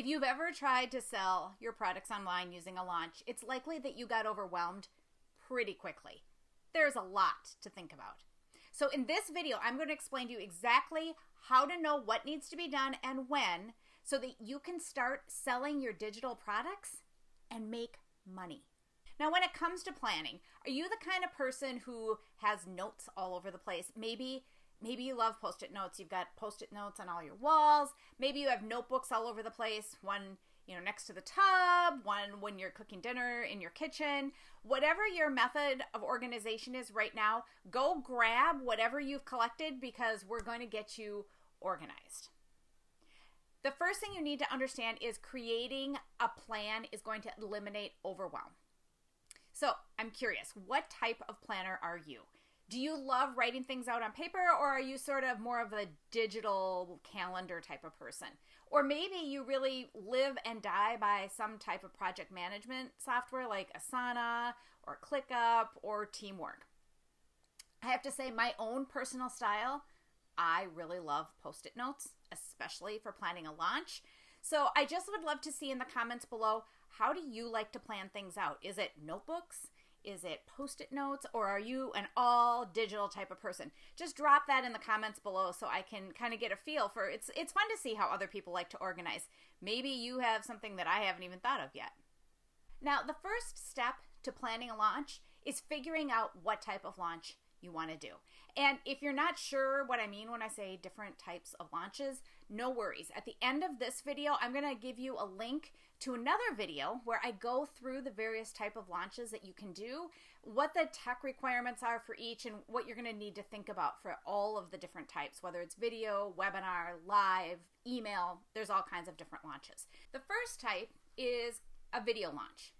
If you've ever tried to sell your products online using a launch, it's likely that you got overwhelmed pretty quickly. There's a lot to think about. So in this video, I'm going to explain to you exactly how to know what needs to be done and when so that you can start selling your digital products and make money. Now, when it comes to planning, are you the kind of person who has notes all over the place? Maybe you love Post-it notes. You've got Post-it notes on all your walls. Maybe you have notebooks all over the place. One, next to the tub, one when you're cooking dinner in your kitchen. Whatever your method of organization is right now, go grab whatever you've collected because we're going to get you organized. The first thing you need to understand is creating a plan is going to eliminate overwhelm. So I'm curious, what type of planner are you? Do you love writing things out on paper, or are you sort of more of a digital calendar type of person? Or maybe you really live and die by some type of project management software like Asana or ClickUp or Teamwork. I have to say, my own personal style, I really love Post-it notes, especially for planning a launch. So I just would love to see in the comments below, how do you like to plan things out? Is it notebooks? Is it Post-it notes, or are you an all digital type of person? Just drop that in the comments below so I can kind of get a feel for it. It's fun to see how other people like to organize. Maybe you have something that I haven't even thought of yet. Now, the first step to planning a launch is figuring out what type of launch you want to do. And if you're not sure what I mean when I say different types of launches, no worries. At the end of this video, I'm going to give you a link to another video where I go through the various type of launches that you can do, what the tech requirements are for each, and what you're going to need to think about for all of the different types, whether it's video, webinar, live, email, there's all kinds of different launches. The first type is a video launch.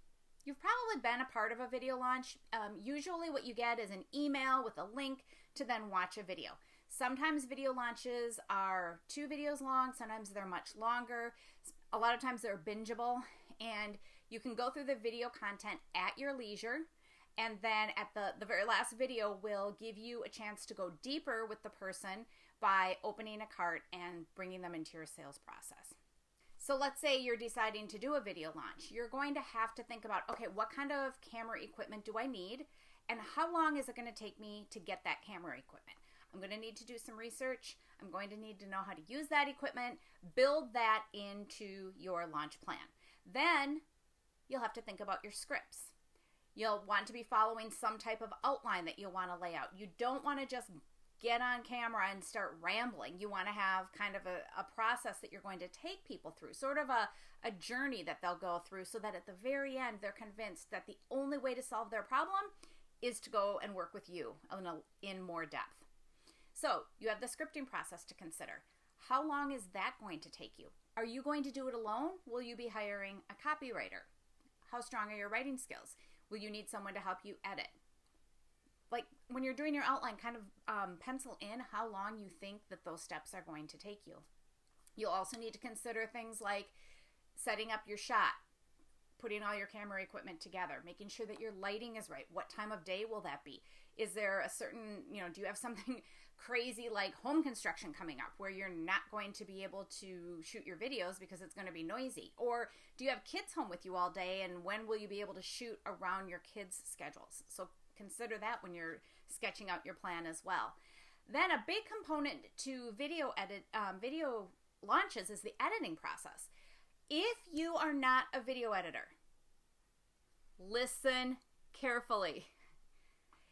You've probably been a part of a video launch. Usually what you get is an email with a link to then watch a video. Sometimes video launches are 2 videos long, sometimes they're much longer. A lot of times they're bingeable, and you can go through the video content at your leisure, and then at the very last video will give you a chance to go deeper with the person by opening a cart and bringing them into your sales process. So let's say you're deciding to do a video launch. You're going to have to think about, okay, what kind of camera equipment do I need? And how long is it going to take me to get that camera equipment? I'm going to need to do some research. I'm going to need to know how to use that equipment, build that into your launch plan. Then you'll have to think about your scripts. You'll want to be following some type of outline that you'll want to lay out. You don't want to just get on camera and start rambling. You want to have kind of a process that you're going to take people through, sort of a journey that they'll go through so that at the very end they're convinced that the only way to solve their problem is to go and work with you in more depth. So you have the scripting process to consider. How long is that going to take you? Are you going to do it alone? Will you be hiring a copywriter? How strong are your writing skills? Will you need someone to help you edit? Like when you're doing your outline, kind of pencil in how long you think that those steps are going to take you. You'll also need to consider things like setting up your shot, putting all your camera equipment together, making sure that your lighting is right. What time of day will that be? Is there a certain, do you have something crazy like home construction coming up where you're not going to be able to shoot your videos because it's going to be noisy? Or do you have kids home with you all day, and when will you be able to shoot around your kids' schedules? So consider that when you're sketching out your plan as well. Then a big component to video launches is the editing process. If you are not a video editor, listen carefully.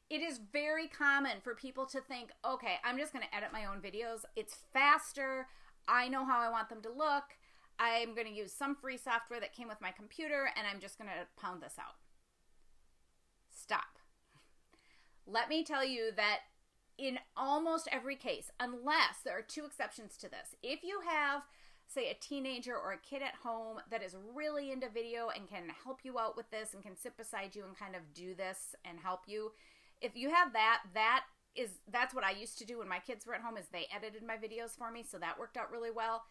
It is very common for people to think, okay, I'm just going to edit my own videos. It's faster. I know how I want them to look. I'm going to use some free software that came with my computer, and I'm just going to pound this out. Stop. Let me tell you that in almost every case, unless there are 2 exceptions to this, if you have, say, a teenager or a kid at home that is really into video and can help you out with this and can sit beside you and kind of do this and help you, if you have that's what I used to do when my kids were at home, is they edited my videos for me, so that worked out really well.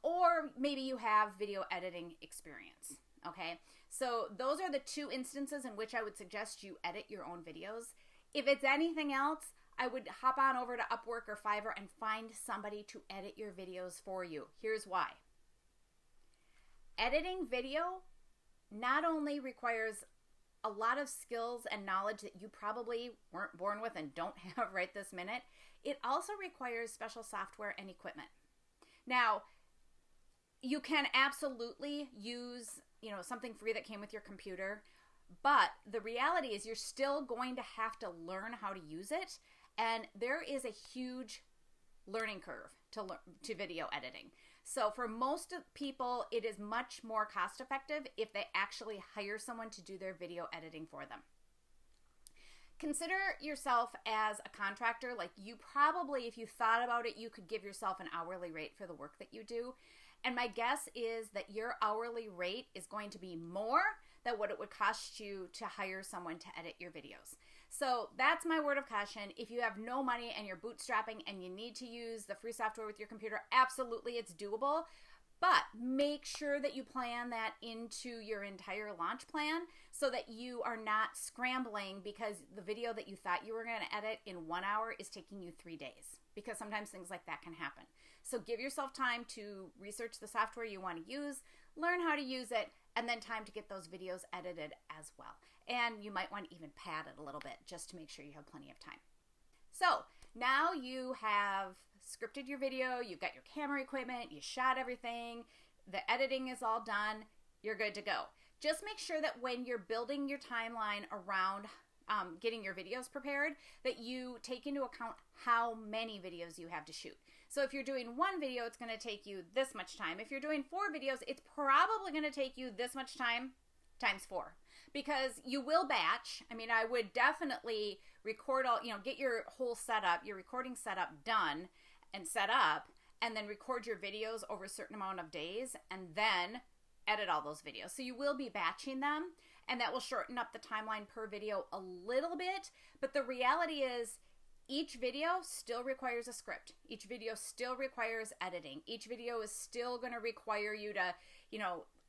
Or maybe you have video editing experience. Okay, so those are the 2 instances in which I would suggest you edit your own videos. If it's anything else, I would hop on over to Upwork or Fiverr and find somebody to edit your videos for you. Here's why. editing video not only requires a lot of skills and knowledge that you probably weren't born with and don't have right this minute, it also requires special software and equipment. Now, you can absolutely use, something free that came with your computer, but the reality is you're still going to have to learn how to use it, and there is a huge learning curve to video editing. So for most people, it is much more cost effective if they actually hire someone to do their video editing for them. Consider yourself as a contractor. Like, you probably, if you thought about it, you could give yourself an hourly rate for the work that you do. And my guess is that your hourly rate is going to be more than what it would cost you to hire someone to edit your videos. So that's my word of caution. If you have no money and you're bootstrapping and you need to use the free software with your computer, absolutely it's doable. But make sure that you plan that into your entire launch plan so that you are not scrambling because the video that you thought you were going to edit in 1 hour is taking you 3 days, because sometimes things like that can happen. So give yourself time to research the software you want to use, learn how to use it, and then time to get those videos edited as well. And you might want to even pad it a little bit just to make sure you have plenty of time. So now you have scripted your video, you've got your camera equipment, you shot everything, the editing is all done, you're good to go. Just make sure that when you're building your timeline around getting your videos prepared, that you take into account how many videos you have to shoot. So if you're doing 1 video, it's going to take you this much time. If you're doing 4 videos, it's probably going to take you this much time times 4, because you will batch. I mean, I would definitely record all, get your whole setup, your recording setup done and set up, and then record your videos over a certain amount of days, and then edit all those videos. So you will be batching them, and that will shorten up the timeline per video a little bit. But the reality is each video still requires a script. Each video still requires editing. Each video is still going to require you to,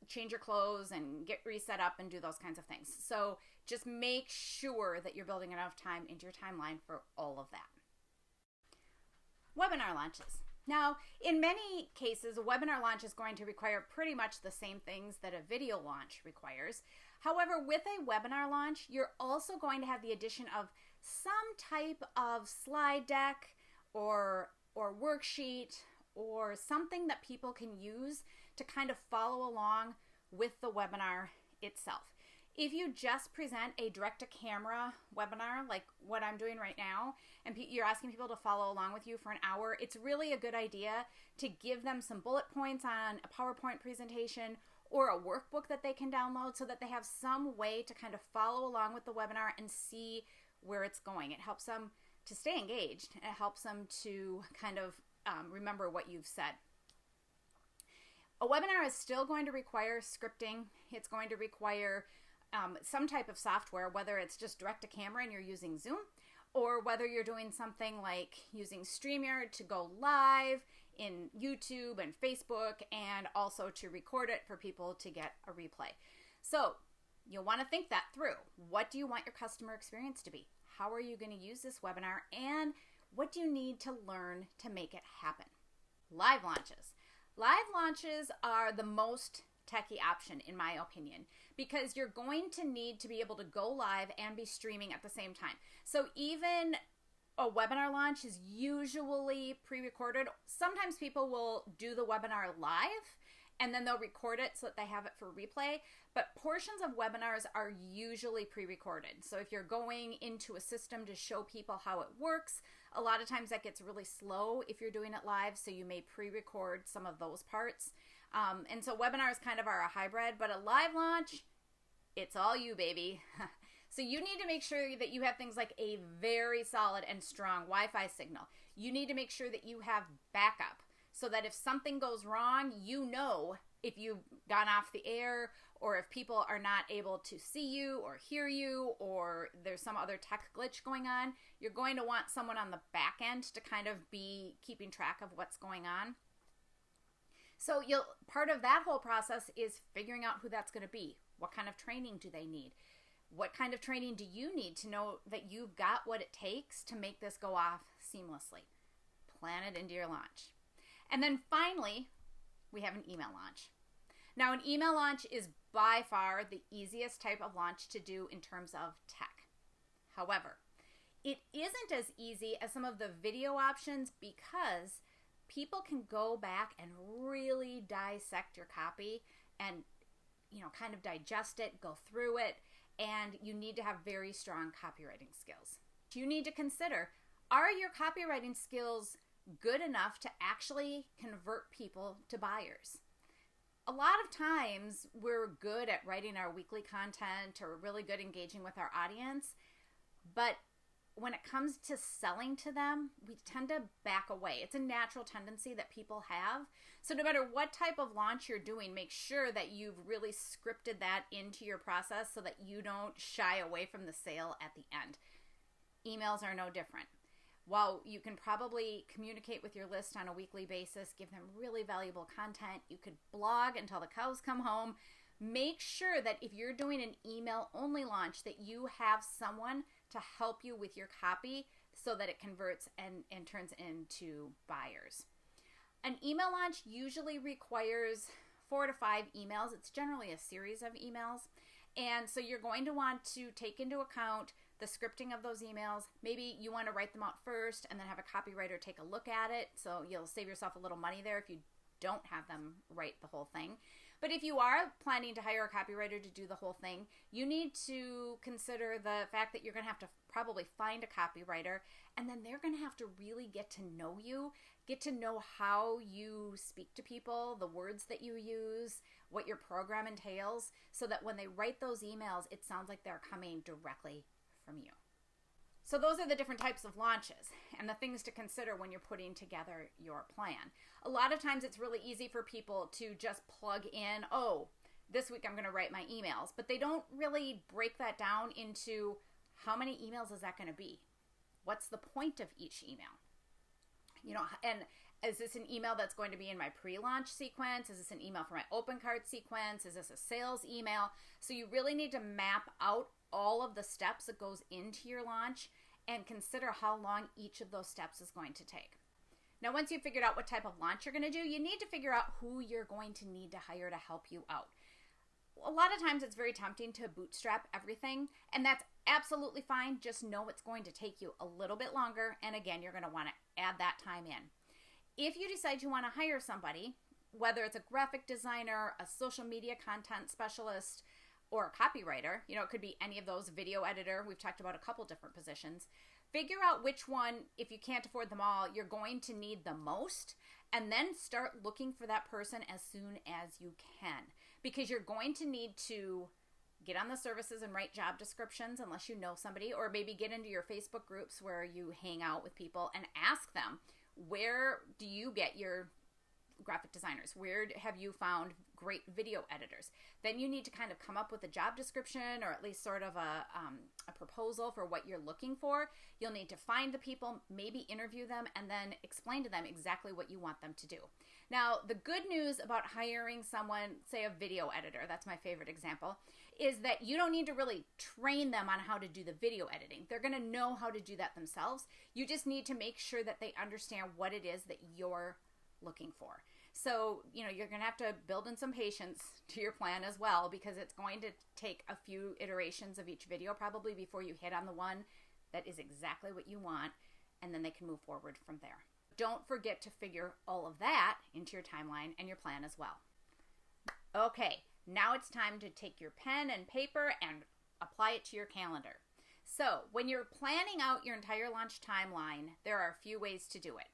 change your clothes and get reset up and do those kinds of things. So just make sure that you're building enough time into your timeline for all of that. Webinar launches. Now, in many cases, a webinar launch is going to require pretty much the same things that a video launch requires. However, with a webinar launch, you're also going to have the addition of some type of slide deck or worksheet or something that people can use to kind of follow along with the webinar itself. If you just present a direct-to-camera webinar like what I'm doing right now, and you're asking people to follow along with you for an hour, it's really a good idea to give them some bullet points on a PowerPoint presentation or a workbook that they can download so that they have some way to kind of follow along with the webinar and see where it's going. It helps them to stay engaged. It helps them to kind of remember what you've said. A webinar is still going to require scripting. It's going to require some type of software, whether it's just direct to camera and you're using Zoom, or whether you're doing something like using StreamYard to go live in YouTube and Facebook, and also to record it for people to get a replay. So you'll want to think that through. What do you want your customer experience to be? How are you going to use this webinar? And what do you need to learn to make it happen? Live launches. Live launches are the most techie option, in my opinion, because you're going to need to be able to go live and be streaming at the same time. So even a webinar launch is usually pre-recorded. Sometimes people will do the webinar live and then they'll record it so that they have it for replay. But portions of webinars are usually pre-recorded. So if you're going into a system to show people how it works, a lot of times that gets really slow if you're doing it live. So you may pre-record some of those parts. And so webinars kind of are a hybrid, but a live launch, it's all you, baby. So you need to make sure that you have things like a very solid and strong Wi-Fi signal. You need to make sure that you have backup so that if something goes wrong, if you've gone off the air, or if people are not able to see you or hear you, or there's some other tech glitch going on, you're going to want someone on the back end to kind of be keeping track of what's going on. So part of that whole process is figuring out who that's going to be. What kind of training do they need? What kind of training do you need to know that you've got what it takes to make this go off seamlessly? Plan it into your launch. And then finally, we have an email launch. Now, an email launch is by far the easiest type of launch to do in terms of tech. However, it isn't as easy as some of the video options because people can go back and really dissect your copy and, kind of digest it, go through it, and you need to have very strong copywriting skills. You need to consider, are your copywriting skills good enough to actually convert people to buyers? A lot of times we're good at writing our weekly content or really good engaging with our audience, but when it comes to selling to them, we tend to back away. It's a natural tendency that people have. So no matter what type of launch you're doing, make sure that you've really scripted that into your process so that you don't shy away from the sale at the end. Emails are no different. While you can probably communicate with your list on a weekly basis, give them really valuable content, you could blog until the cows come home. Make sure that if you're doing an email only launch that you have someone to help you with your copy so that it converts and turns into buyers. An email launch usually requires 4 to 5 emails. It's generally a series of emails. And so you're going to want to take into account the scripting of those emails. Maybe you want to write them out first and then have a copywriter take a look at it. So you'll save yourself a little money there if you don't have them write the whole thing. But if you are planning to hire a copywriter to do the whole thing, you need to consider the fact that you're going to have to probably find a copywriter, and then they're going to have to really get to know you, get to know how you speak to people, the words that you use, what your program entails, so that when they write those emails, it sounds like they're coming directly from you. So those are the different types of launches and the things to consider when you're putting together your plan. A lot of times it's really easy for people to just plug in, oh, this week I'm going to write my emails, but they don't really break that down into how many emails is that going to be? What's the point of each email? And is this an email that's going to be in my pre-launch sequence? Is this an email for my open cart sequence? Is this a sales email? So you really need to map out all of the steps that goes into your launch and consider how long each of those steps is going to take. Now, once you've figured out what type of launch you're going to do, you need to figure out who you're going to need to hire to help you out. A lot of times it's very tempting to bootstrap everything, and that's absolutely fine. Just know it's going to take you a little bit longer, and again, you're going to want to add that time in. If you decide you want to hire somebody, whether it's a graphic designer, a social media content specialist, or a copywriter, it could be any of those, video editor. We've talked about a couple different positions. Figure out which one, if you can't afford them all, you're going to need the most, and then start looking for that person as soon as you can, because you're going to need to get on the services and write job descriptions unless you know somebody, or maybe get into your Facebook groups where you hang out with people and ask them, where do you get your graphic designers? Where have you found great video editors? Then you need to kind of come up with a job description, or at least sort of a proposal for what you're looking for. You'll need to find the people, maybe interview them, and then explain to them exactly what you want them to do. Now, the good news about hiring someone, say a video editor, that's my favorite example, is that you don't need to really train them on how to do the video editing. They're going to know how to do that themselves. You just need to make sure that they understand what it is that you're looking for. So, you're going to have to build in some patience to your plan as well, because it's going to take a few iterations of each video probably before you hit on the one that is exactly what you want, and then they can move forward from there. Don't forget to figure all of that into your timeline and your plan as well. Okay, now it's time to take your pen and paper and apply it to your calendar. So, when you're planning out your entire launch timeline, there are a few ways to do it.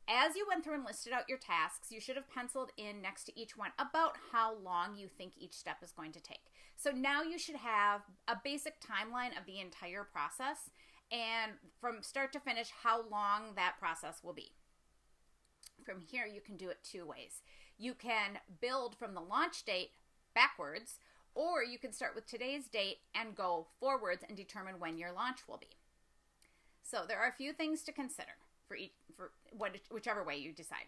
As you went through and listed out your tasks, you should have penciled in next to each one about how long you think each step is going to take. So now you should have a basic timeline of the entire process, and from start to finish, how long that process will be. From here, you can do it 2 ways. You can build from the launch date backwards, or you can start with today's date and go forwards and determine when your launch will be. So there are a few things to consider whichever way you decide.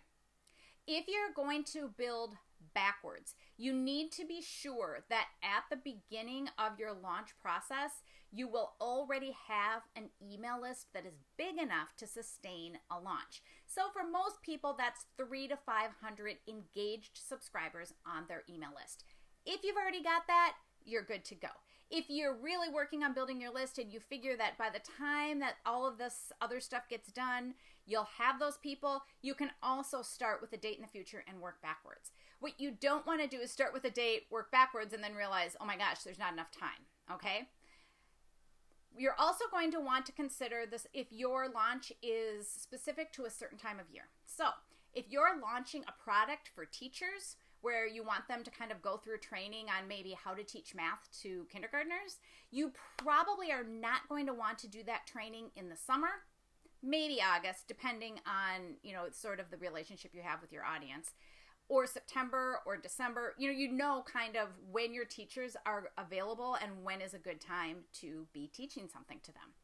If you're going to build backwards. You need to be sure that at the beginning of your launch process, you will already have an email list that is big enough to sustain a launch. So for most people, that's 300 to 500 engaged subscribers on their email list. If you've already got that, you're good to go. If you're really working on building your list and you figure that by the time that all of this other stuff gets done, you'll have those people, you can also start with a date in the future and work backwards. What you don't want to do is start with a date, work backwards, and then realize, oh my gosh, there's not enough time, okay? You're also going to want to consider this if your launch is specific to a certain time of year. So if you're launching a product for teachers where you want them to kind of go through training on maybe how to teach math to kindergartners, you probably are not going to want to do that training in the summer, maybe August, depending on, sort of the relationship you have with your audience, or September or December. You know kind of when your teachers are available and when is a good time to be teaching something to them.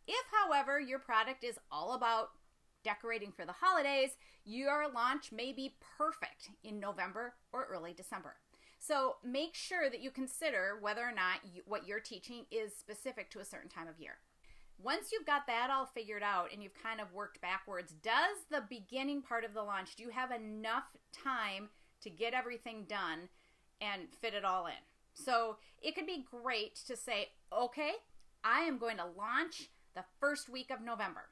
If, however, your product is all about decorating for the holidays, your launch may be perfect in November or early December. So make sure that you consider whether or not what you're teaching is specific to a certain time of year. Once you've got that all figured out and you've kind of worked backwards, does the beginning part of the launch, do you have enough time to get everything done and fit it all in? So it could be great to say, okay, I am going to launch the first week of November.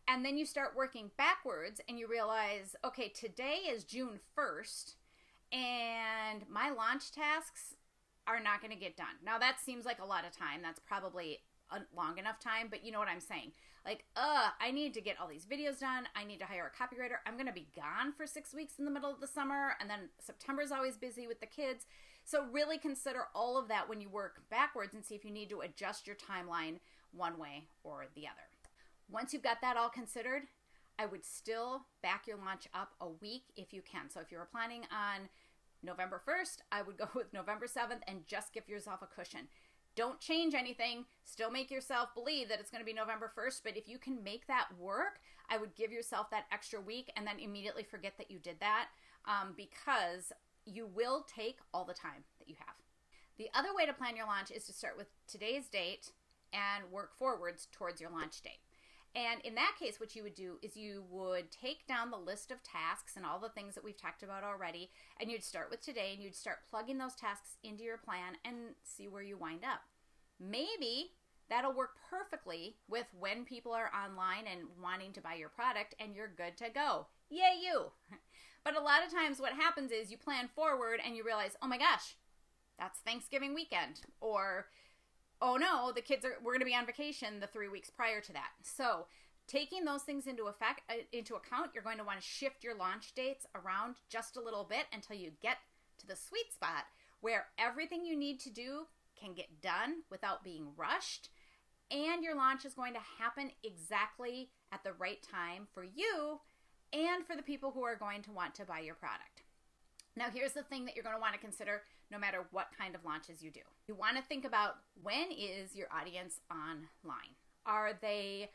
And then you start working backwards and you realize, okay, today is June 1st and my launch tasks are not going to get done. Now that seems like a lot of time. That's probably a long enough time, but you know what I'm saying. Like, I need to get all these videos done. I need to hire a copywriter. I'm going to be gone for 6 weeks in the middle of the summer. And then September is always busy with the kids. So really consider all of that when you work backwards and see if you need to adjust your timeline one way or the other. Once you've got that all considered, I would still back your launch up a week if you can. So if you were planning on November 1st, I would go with November 7th and just give yourself a cushion. Don't change anything. Still make yourself believe that it's going to be November 1st. But if you can make that work, I would give yourself that extra week and then immediately forget that you did that because you will take all the time that you have. The other way to plan your launch is to start with today's date and work forwards towards your launch date. And in that case, what you would do is you would take down the list of tasks and all the things that we've talked about already, and you'd start with today, and you'd start plugging those tasks into your plan and see where you wind up. Maybe that'll work perfectly with when people are online and wanting to buy your product, and you're good to go. Yay, you! But a lot of times what happens is you plan forward and you realize, oh my gosh, that's Thanksgiving weekend, or oh no, we're going to be on vacation the 3 weeks prior to that. So taking those things into account, you're going to want to shift your launch dates around just a little bit until you get to the sweet spot where everything you need to do can get done without being rushed, and your launch is going to happen exactly at the right time for you and for the people who are going to want to buy your product. Now, here's the thing that you're going to want to consider no matter what kind of launches you do. You want to think about, when is your audience online? Are they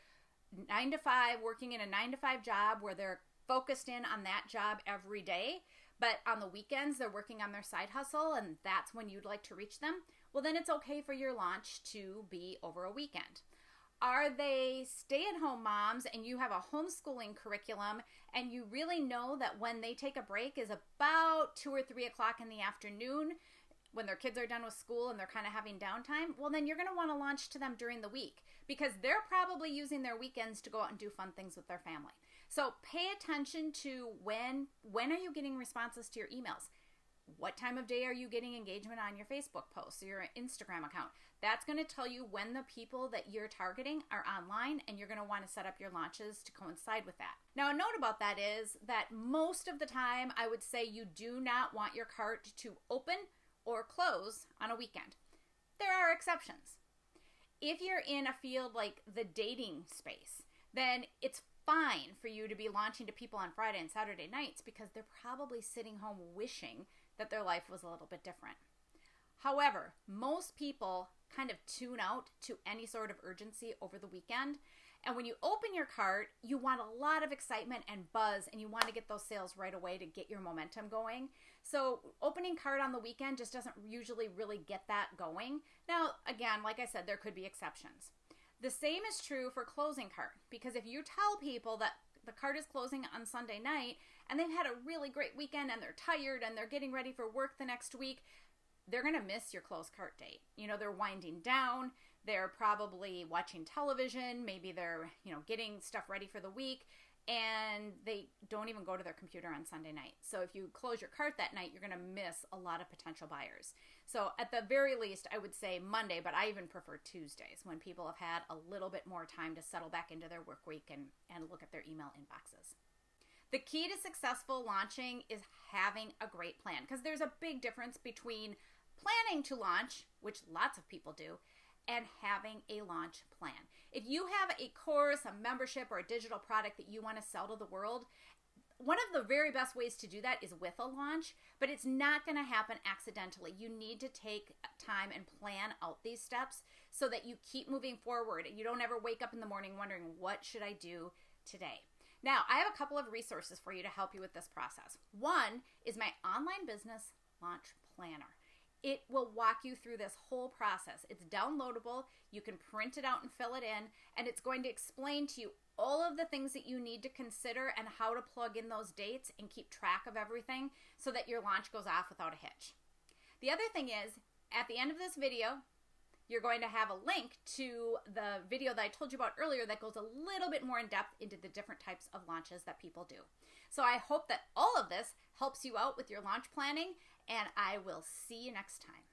9 to 5, working in a 9 to 5 job where they're focused in on that job every day, but on the weekends they're working on their side hustle and that's when you'd like to reach them? Well, then it's okay for your launch to be over a weekend. Are they stay-at-home moms and you have a homeschooling curriculum and you really know that when they take a break is about 2 or 3 o'clock in the afternoon when their kids are done with school and they're kind of having downtime? Well, then you're going to want to launch to them during the week because they're probably using their weekends to go out and do fun things with their family. So pay attention to when are you getting responses to your emails? What time of day are you getting engagement on your Facebook posts or your Instagram account? That's going to tell you when the people that you're targeting are online, and you're going to want to set up your launches to coincide with that. Now, a note about that is that most of the time, I would say you do not want your cart to open or close on a weekend. There are exceptions. If you're in a field like the dating space, then it's fine for you to be launching to people on Friday and Saturday nights because they're probably sitting home wishing that their life was a little bit different. However, most people kind of tune out to any sort of urgency over the weekend, And when you open your cart, you want a lot of excitement and buzz, and you want to get those sales right away to get your momentum going. So opening cart on the weekend just doesn't usually really get that going. Now, again, like I said, there could be exceptions. The same is true for closing cart, because if you tell people that the cart is closing on Sunday night and they've had a really great weekend and they're tired and they're getting ready for work the next week, they're going to miss your close cart date. You know, they're winding down. They're probably watching television. Maybe they're, getting stuff ready for the week, and they don't even go to their computer on Sunday night. So if you close your cart that night, you're going to miss a lot of potential buyers. So at the very least, I would say Monday, but I even prefer Tuesdays when people have had a little bit more time to settle back into their work week and look at their email inboxes. The key to successful launching is having a great plan, because there's a big difference between planning to launch, which lots of people do, and having a launch plan. If you have a course, a membership, or a digital product that you want to sell to the world, one of the very best ways to do that is with a launch, but it's not going to happen accidentally. You need to take time and plan out these steps so that you keep moving forward and you don't ever wake up in the morning wondering, what should I do today? Now, I have a couple of resources for you to help you with this process. One is my online business launch planner. It will walk you through this whole process. It's downloadable. You can print it out and fill it in, and it's going to explain to you all of the things that you need to consider and how to plug in those dates and keep track of everything so that your launch goes off without a hitch. The other thing is, at the end of this video, you're going to have a link to the video that I told you about earlier that goes a little bit more in depth into the different types of launches that people do. So I hope that all of this helps you out with your launch planning, and I will see you next time.